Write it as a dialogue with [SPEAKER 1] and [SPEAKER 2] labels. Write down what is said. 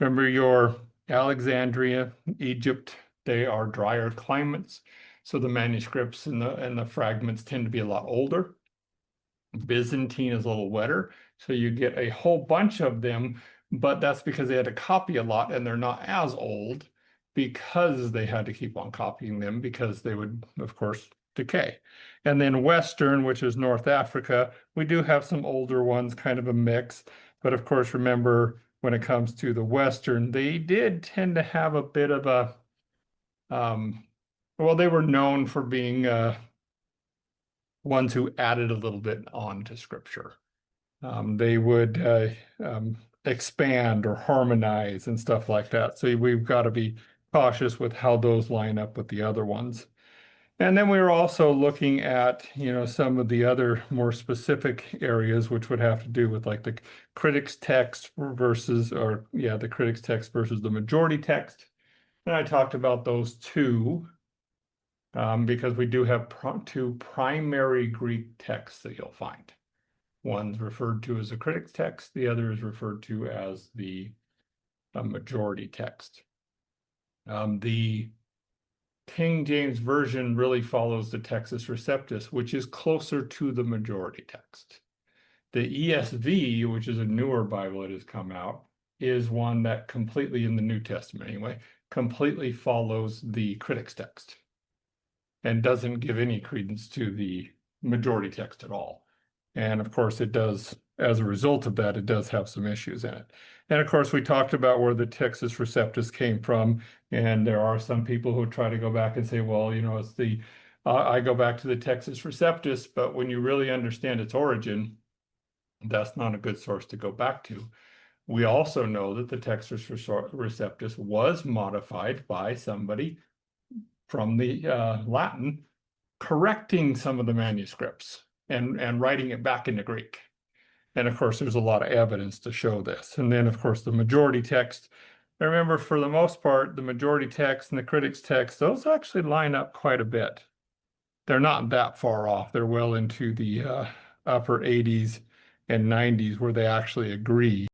[SPEAKER 1] Remember your Alexandria, Egypt, they are drier climates. So the manuscripts and the fragments tend to be a lot older. Byzantine is a little wetter, so you get a whole bunch of them, but that's because they had to copy a lot and they're not as old because they had to keep on copying them because they would, of course, decay. And then Western, which is North Africa, we do have some older ones, kind of a mix. But of course, remember when it comes to the Western, they did tend to have a bit of a, well, they were known for being ones who added a little bit on to scripture. They would expand or harmonize and stuff like that. So we've got to be cautious with how those line up with the other ones. And then we were also looking at, some of the other more specific areas, which would have to do with like the critic's text versus, the critic's text versus the majority text. And I talked about those two. Because we do have two primary Greek texts that you'll find. One's referred to as a critic's text, the other is referred to as the majority text. The King James Version really follows the Textus Receptus, which is closer to the majority text. The ESV, which is a newer Bible that has come out, is one that completely, in the New Testament anyway, completely follows the critic's text and doesn't give any credence to the majority text at all. And of course it does, as a result of that, it does have some issues in it. And of course we talked about where the Textus Receptus came from, and there are some people who try to go back and say, well, it's I go back to the Textus Receptus, but when you really understand its origin, that's not a good source to go back to. We also know that the Textus Receptus was modified by somebody from the Latin, correcting some of the manuscripts and writing it back into Greek. And of course, there's a lot of evidence to show this. And then, of course, the majority text. I remember, for the most part, the majority text and the critic's text, those actually line up quite a bit. They're not that far off. They're well into the upper 80s and 90s where they actually agree.